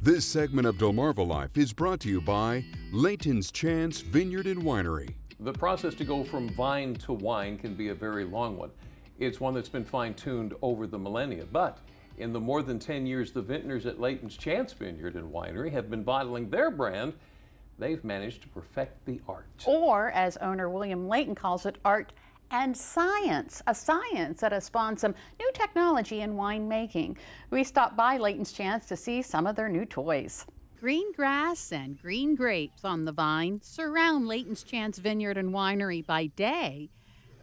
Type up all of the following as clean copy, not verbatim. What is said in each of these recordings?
This segment of Delmarva Life is brought to you by Layton's Chance Vineyard and Winery. The process to go from vine to wine can be a very long one. It's one that's been fine-tuned over the millennia, but in the more than 10 years the vintners at Layton's Chance Vineyard and Winery have been bottling their brand, they've managed to perfect the art. Or, as owner William Layton calls it, art and science, a science that has spawned some new technology in winemaking. We stopped by Layton's Chance to see some of their new toys. Green grass and green grapes on the vine surround Layton's Chance Vineyard and Winery by day,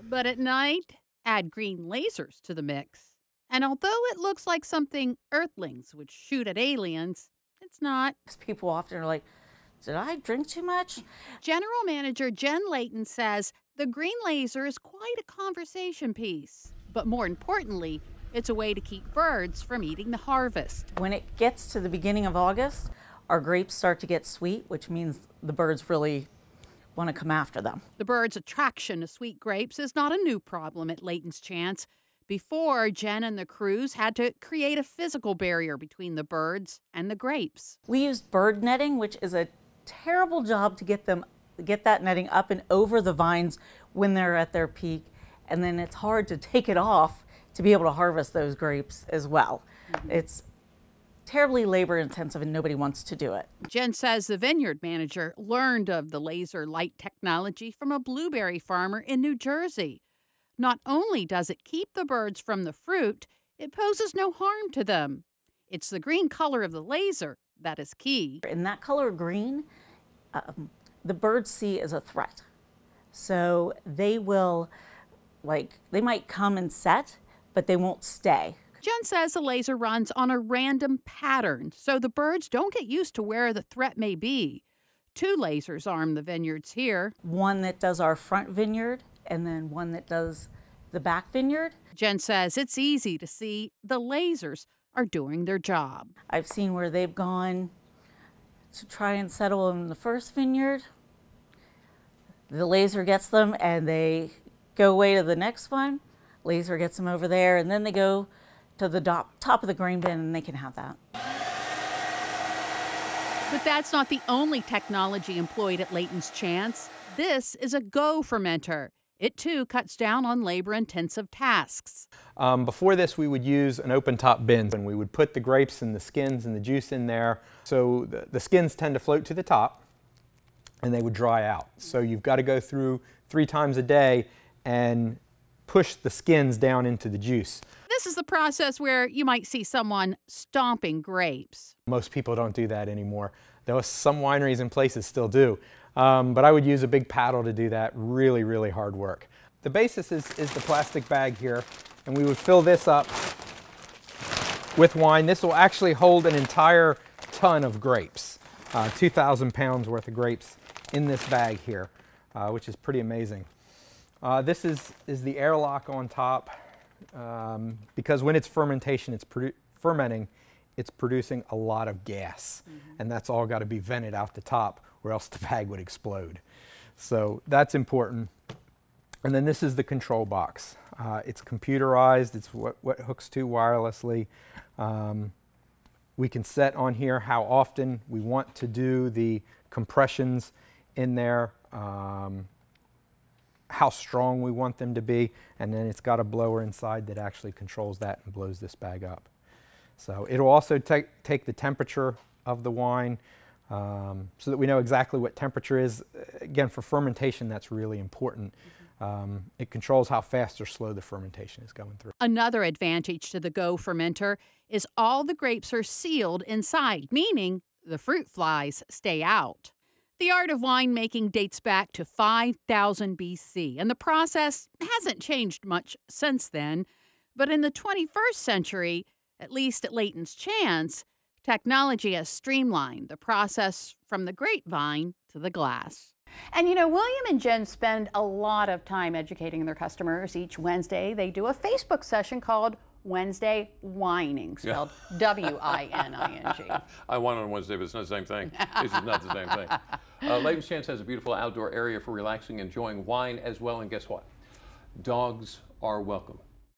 but at night, add green lasers to the mix. And although it looks like something Earthlings would shoot at aliens, it's not. People often are like, did I drink too much? General Manager Jen Layton says the green laser is quite a conversation piece, but more importantly, it's a way to keep birds from eating the harvest. When it gets to the beginning of August, our grapes start to get sweet, which means the birds really want to come after them. The birds' attraction to sweet grapes is not a new problem at Layton's Chance. Before, Jen and the crews had to create a physical barrier between the birds and the grapes. We used bird netting, which is a terrible job to get that netting up and over the vines when they're at their peak, and then it's hard to take it off to be able to harvest those grapes as well. It's terribly labor intensive and nobody wants to do it. Jen says the vineyard manager learned of the laser light technology from a blueberry farmer in New Jersey. Not only does it keep the birds from the fruit, it poses no harm to them. It's the green color of the laser that is key. In that color green, the birds see as a threat. So they will, they might come and set, but they won't stay. Jen says the laser runs on a random pattern, so the birds don't get used to where the threat may be. 2 lasers arm the vineyards here. One that does our front vineyard, and then one that does the back vineyard. Jen says it's easy to see the lasers are doing their job. I've seen where they've gone to try and settle in the first vineyard. The laser gets them and they go away to the next one. Laser gets them over there and then they go to the top of the grain bin and they can have that. But that's not the only technology employed at Layton's Chance. This is a Go fermenter. It too cuts down on labor-intensive tasks. Before this, we would use an open-top bin, and we would put the grapes and the skins and the juice in there. So the skins tend to float to the top, and they would dry out. So you've got to go through 3 times a day and push the skins down into the juice. This is the process where you might see someone stomping grapes. Most people don't do that anymore, though some wineries and places still do. But I would use a big paddle to do that. Really, really hard work. The basis is the plastic bag here, and we would fill this up with wine. This will actually hold an entire ton of grapes, 2,000 pounds worth of grapes in this bag here, which is pretty amazing. This is the airlock on top, because when it's fermentation, fermenting, it's producing a lot of gas, and that's all got to be vented out the top, or else the bag would explode. So that's important. And then this is the control box. It's computerized. It's what hooks to wirelessly. We can set on here how often we want to do the compressions in there, how strong we want them to be, and then it's got a blower inside that actually controls that and blows this bag up. So it'll also take the temperature of the wine, so that we know exactly what temperature is. Again, for fermentation, that's really important. It controls how fast or slow the fermentation is going through. Another advantage to the Go fermenter is all the grapes are sealed inside, meaning the fruit flies stay out. The art of winemaking dates back to 5000 BC, and the process hasn't changed much since then. But in the 21st century, at least at Layton's Chance, technology has streamlined the process from the grapevine to the glass. And you know, William and Jen spend a lot of time educating their customers. Each Wednesday, they do a Facebook session called Wednesday Wining, spelled W-I-N-I-N-G. I won on Wednesday, but it's not the same thing. It's just not the same thing. Layton's Chance has a beautiful outdoor area for relaxing, enjoying wine as well. And guess what? Dogs are welcome.